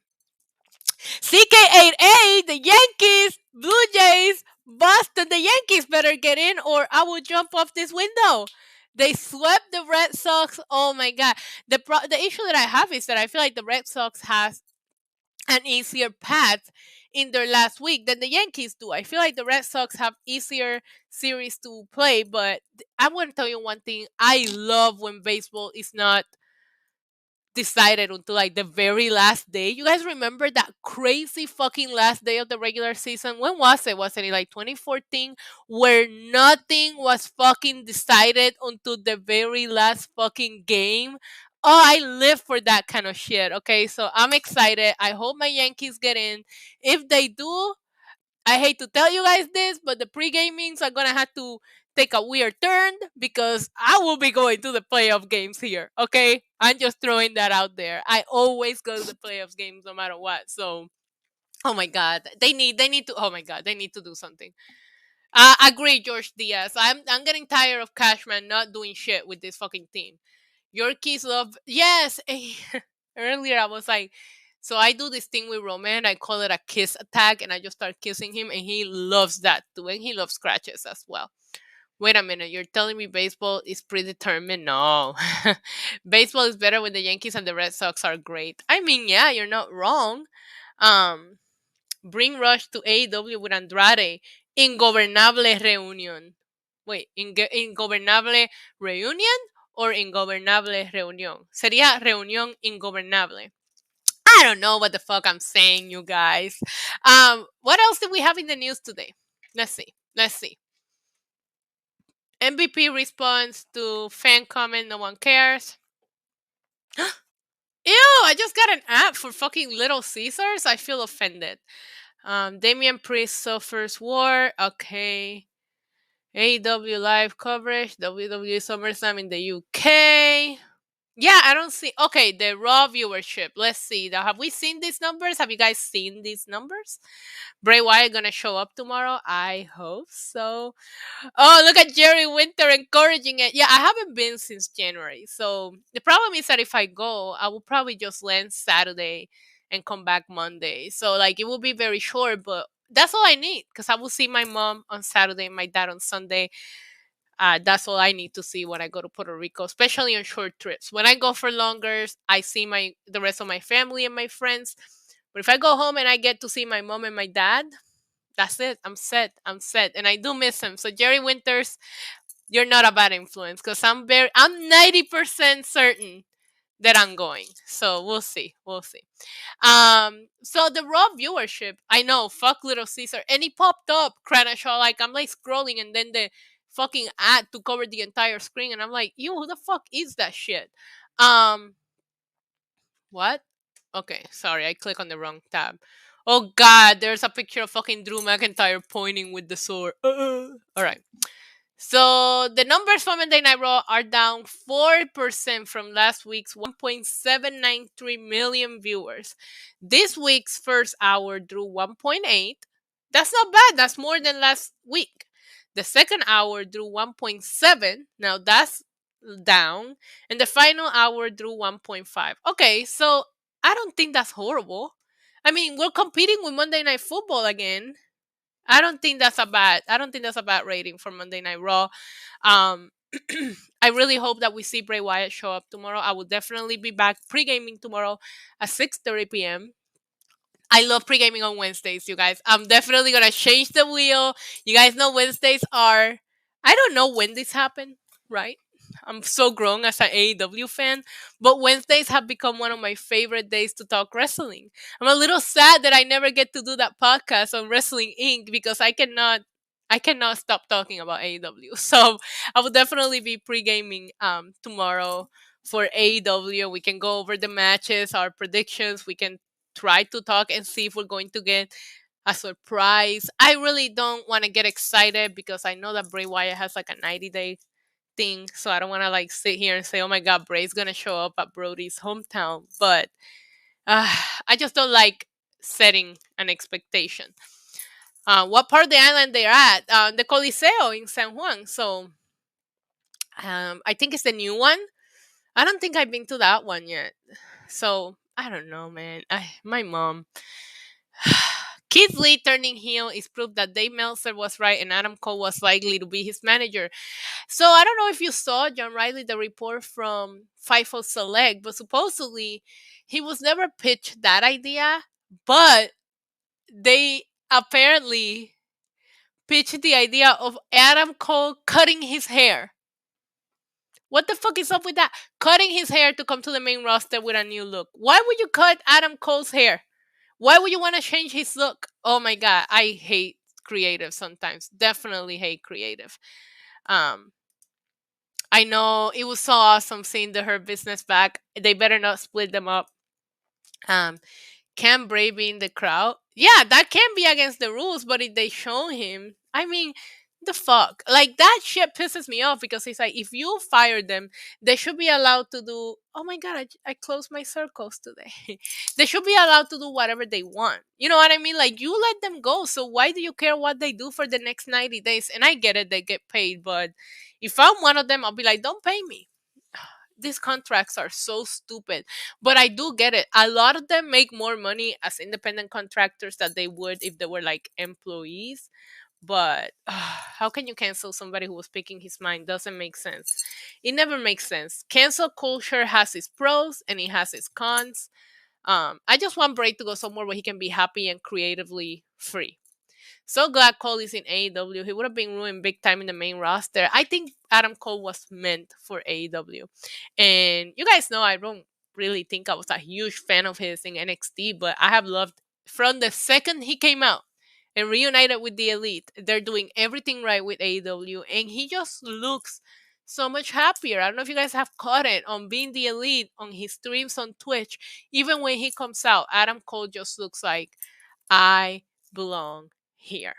CK88, the Yankees, Blue Jays, Boston, the Yankees better get in or I will jump off this window. They swept the Red Sox. Oh my god. The issue that I have is that I feel like the Red Sox has an easier path in their last week than the Yankees do. I feel like the Red Sox have easier series to play, but I want to tell you one thing. I love when baseball is not decided until like the very last day. You guys remember that crazy fucking last day of the regular season? When was it? Was it in like 2014 where nothing was fucking decided until the very last fucking game? Oh, I live for that kind of shit. Okay, so I'm excited. I hope my Yankees get in. If they do, I hate to tell you guys this, but the pre-gamings are gonna have to take a weird turn because I will be going to the playoff games here. Okay, I'm just throwing that out there. I always go to the playoffs games no matter what. So, oh my god, they need to. Oh my god, they need to do something. Agree, George Diaz. I'm getting tired of Cashman not doing shit with this fucking team. Yorkies love yes. Earlier I was like, so I do this thing with Roman. I call it a kiss attack, and I just start kissing him, and he loves that too, and he loves scratches as well. Wait a minute, you're telling me baseball is predetermined? No, baseball is better when the Yankees and the Red Sox are great. I mean, yeah, you're not wrong. Um, bring Rush to AEW with Andrade. Ingobernable reunion. Wait, ingobernable reunion or ingobernable reunión? Sería reunión ingobernable. I don't know what the fuck I'm saying, you guys. What else did we have in the news today? Let's see. Let's see. MVP responds to fan comment, no one cares. Ew, I just got an app for fucking Little Caesars. I feel offended. Damian Priest suffers war. Okay. AEW live coverage. WWE SummerSlam in the UK. Yeah, I don't see. Okay, the raw viewership. Let's see. Now, have we seen these numbers? Have you guys seen these numbers? Bray Wyatt gonna show up tomorrow? I hope so. Oh, look at Jerry Winter encouraging it. Yeah, I haven't been since January. So the problem is that if I go, I will probably just land Saturday and come back Monday. So like it will be very short, but that's all I need because I will see my mom on Saturday and my dad on Sunday. That's all I need to see when I go to Puerto Rico, especially on short trips. When I go for longer, I see the rest of my family and my friends. But if I go home and I get to see my mom and my dad, that's it. I'm set. I'm set. And I do miss him. So Jerry Winters, you're not a bad influence because I'm 90% certain that I'm going. So we'll see. We'll see. So the raw viewership, I know, fuck Little Caesar. And he popped up, Crenshaw, like I'm like scrolling and then the fucking ad to cover the entire screen and I'm like, yo, who the fuck is that shit? Um what? Okay, sorry, I click on the wrong tab. Oh god, there's a picture of fucking Drew McIntyre pointing with the sword. Alright. So the numbers from Monday Night Raw are down 4% from last week's 1.793 million viewers. This week's first hour drew 1.8. That's not bad. That's more than last week. The second hour drew 1.7. Now that's down. And the final hour drew 1.5. Okay, so I don't think that's horrible. I mean, we're competing with Monday Night Football again. I don't think that's a bad rating for Monday Night Raw. Um I really hope that we see Bray Wyatt show up tomorrow. I will definitely be back pre-gaming tomorrow at 6:30 p.m. I love pre-gaming on Wednesdays, you guys. I'm definitely gonna change the wheel. You guys know Wednesdays are, I don't know when this happened, right? I'm so grown as an AEW fan, but Wednesdays have become one of my favorite days to talk wrestling. I'm a little sad that I never get to do that podcast on Wrestling Inc. because I cannot stop talking about AEW. So I will definitely be pre-gaming tomorrow for AEW. We can go over the matches, our predictions. We can try to talk and see if we're going to get a surprise. I really don't want to get excited because I know that Bray Wyatt has like a 90-day thing. So I don't want to like sit here and say, oh my God, Bray's going to show up at Brody's hometown. But uh, I just don't like setting an expectation. What part of the island they're at? The Coliseo in San Juan. So I think it's the new one. I don't think I've been to that one yet. So I don't know, man. My mom. Keith Lee turning heel is proof that Dave Meltzer was right and Adam Cole was likely to be his manager. So I don't know if you saw, John Riley, the report from FIFO Select, but supposedly he was never pitched that idea, but they apparently pitched the idea of Adam Cole cutting his hair. What the fuck is up with that? Cutting his hair to come to the main roster with a new look. Why would you cut Adam Cole's hair? Why would you want to change his look? Oh my god, I hate creative sometimes. Definitely hate creative. Um, I know it was so awesome seeing the Hurt Business back. They better not split them up. Um, Cam Bray be in the crowd. Yeah, that can be against the rules, but if they show him, I mean, the fuck? Like, that shit pisses me off because it's like, if you fire them, they should be allowed to do. Oh my god, I closed my circles today. They should be allowed to do whatever they want. You know what I mean? Like, you let them go. So why do you care what they do for the next 90 days? And I get it, they get paid, but if I'm one of them, I'll be like, don't pay me. These contracts are so stupid, but I do get it. A lot of them make more money as independent contractors than they would if they were like employees. But how can you cancel somebody who was speaking his mind? Doesn't make sense. It never makes sense. Cancel culture has its pros and it has its cons. I just want Bray to go somewhere where he can be happy and creatively free. So glad Cole is in AEW. He would have been ruined big time in the main roster. I think Adam Cole was meant for AEW. And you guys know I don't really think I was a huge fan of his in NXT, but I have loved from the second he came out and reunited with the Elite. They're doing everything right with AEW, and he just looks so much happier. I don't know if you guys have caught it on being the Elite on his streams on Twitch. Even when he comes out, Adam Cole just looks like I belong here.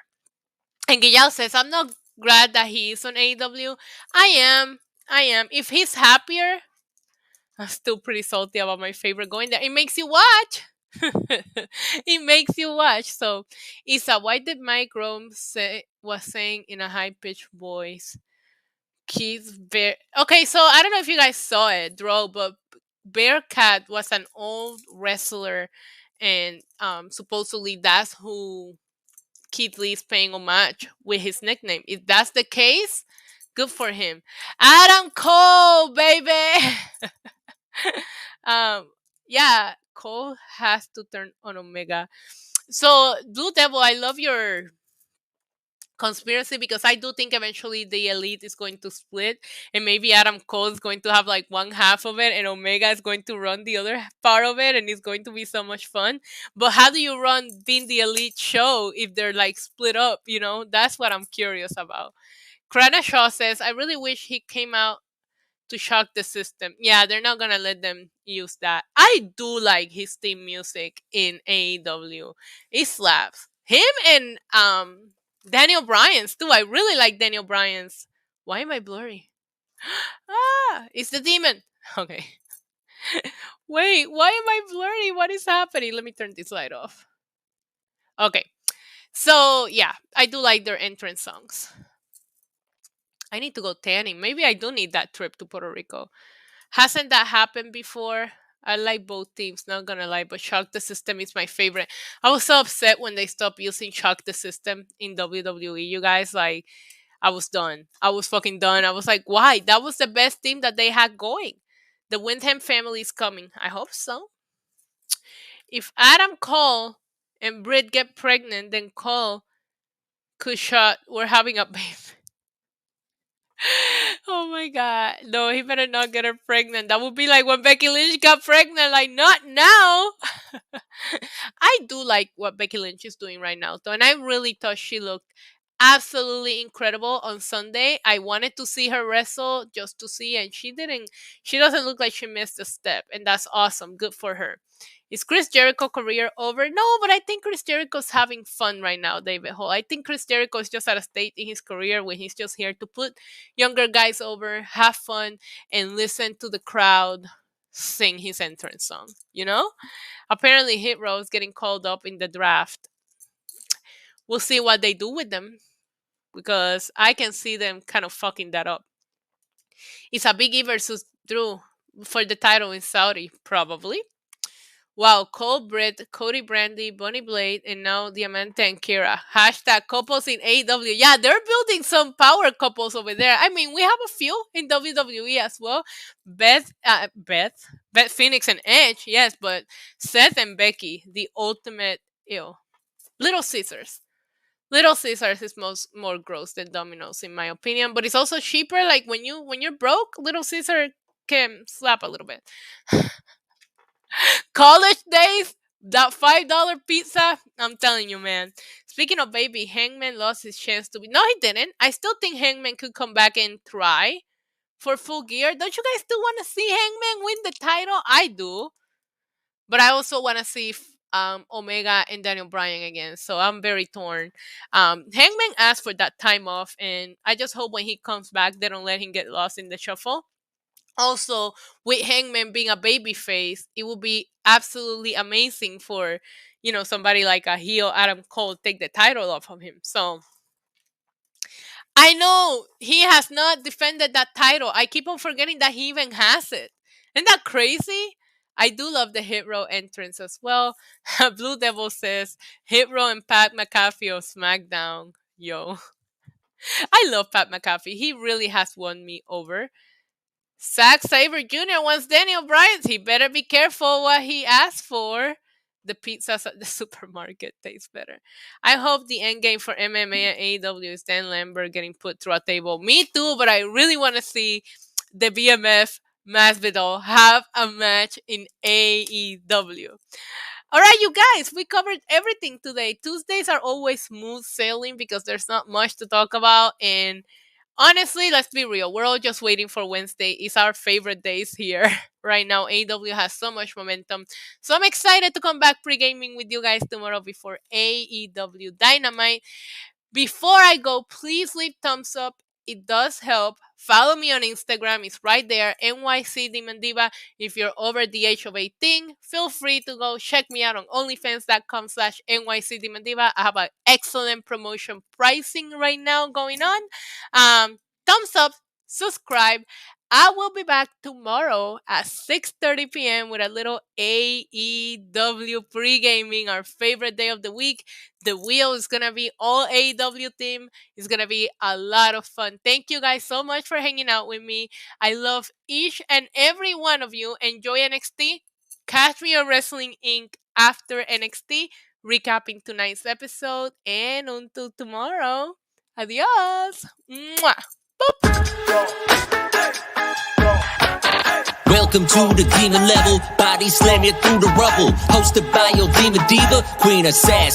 And Guillaume says, I'm not glad that he is on AEW. I am. I am. If he's happier, I'm still pretty salty about my favorite going there. It makes you watch. It makes you watch. So, Isa, why did Mike Rome was saying in a high pitched voice? Keith Bear. Okay, so I don't know if you guys saw it, Dro, but Bearcat was an old wrestler, and supposedly that's who Keith Lee's paying homage with his nickname. If that's the case, good for him. Adam Cole, baby. um, yeah, Cole has to turn on Omega. So, Blue Devil, I love your conspiracy because I do think eventually the elite is going to split and maybe Adam Cole is going to have like one half of it and Omega is going to run the other part of it and it's going to be so much fun. But how do you run being the elite show if they're like split up, you know? That's what I'm curious about. Krana Shaw says, I really wish he came out to shock the system. Yeah, they're not gonna let them use that. I do like his theme music in AEW. It slaps. Him and Daniel Bryan's too. I really like Daniel Bryan's. Why am I blurry? It's the demon. Okay. Wait, why am I blurry? What is happening? Let me turn this light off. Okay. So yeah, I do like their entrance songs. I need to go tanning. Maybe I do need that trip to Puerto Rico. Hasn't that happened before? I like both teams, not gonna lie, but Shock the System is my favorite. I was so upset when they stopped using Shock the System in WWE. You guys, like, I was done. I was fucking done. I was like, why? That was the best team that they had going. The Windham family is coming. I hope so. If Adam Cole and Britt get pregnant, then Cole could shot. We're having a baby. Oh my god. No, he better not get her pregnant. That would be like when Becky Lynch got pregnant. Like, not now. I do like what Becky Lynch is doing right now, though. And I really thought she looked absolutely incredible on Sunday. I wanted to see her wrestle just to see, and she didn't. She doesn't look like she missed a step. And that's awesome. Good for her. Is Chris Jericho career over? No, but I think Chris Jericho's having fun right now, David Hall. I think Chris Jericho is just at a state in his career when he's just here to put younger guys over, have fun, and listen to the crowd sing his entrance song. You know? Apparently, Hit Row is getting called up in the draft. We'll see what they do with them because I can see them kind of fucking that up. It's a Big E versus Drew for the title in Saudi, probably. Wow, Cole Britt, Cody Brandy, Bunny Blade, and now Diamante and Kira. Hashtag couples in AW. Yeah, they're building some power couples over there. I mean, we have a few in WWE as well. Beth Phoenix and Edge, yes, but Seth and Becky, the ultimate ill. Little Caesars. Little Caesars is more gross than Domino's in my opinion, but it's also cheaper. Like when you're broke, Little Caesar can slap a little bit. College days, that $5 pizza, I'm telling you, man. Speaking of baby, Hangman lost his chance to be. No, he didn't. I still think Hangman could come back and try for Full Gear. Don't you guys still want to see Hangman win the title? I do. But I also want to see Omega and Daniel Bryan again. So I'm very torn. Hangman asked for that time off, and I just hope when he comes back, they don't let him get lost in the shuffle. Also, with Hangman being a baby face, it would be absolutely amazing for, somebody like a heel Adam Cole take the title off of him. So I know he has not defended that title. I keep on forgetting that he even has it. Isn't that crazy? I do love the Hit Row entrance as well. Blue Devil says Hit Row and Pat McAfee of SmackDown. Yo. I love Pat McAfee. He really has won me over. Zack Sabre Jr. wants Daniel Bryan. He better be careful what he asks for. The pizzas at the supermarket taste better. I hope the end game for MMA and AEW is Dan Lambert getting put through a table. Me too, but I really want to see the BMF Masvidal have a match in AEW. All right, you guys, we covered everything today. Tuesdays are always smooth sailing because there's not much to talk about, and honestly, let's be real. We're all just waiting for Wednesday. It's our favorite days here right now. AEW has so much momentum. So I'm excited to come back pre-gaming with you guys tomorrow before AEW Dynamite. Before I go, please leave thumbs up It does help. Follow me on Instagram. It's right there, NYC Demon Diva. If you're over the age of 18, feel free to go check me out on onlyfans.com/NYC Demon Diva. I have an excellent promotion pricing right now going on. Thumbs up, subscribe. I will be back tomorrow at 6:30 p.m. with a little AEW pre-gaming, our favorite day of the week. The wheel is going to be all AEW team. It's going to be a lot of fun. Thank you guys so much for hanging out with me. I love each and every one of you. Enjoy NXT. Catch me on Wrestling Inc. after NXT, recapping tonight's episode. And until tomorrow, adios. Mwah. Welcome to the demon level, body slam you through the rubble. Hosted by your demon diva, Queen Assassin.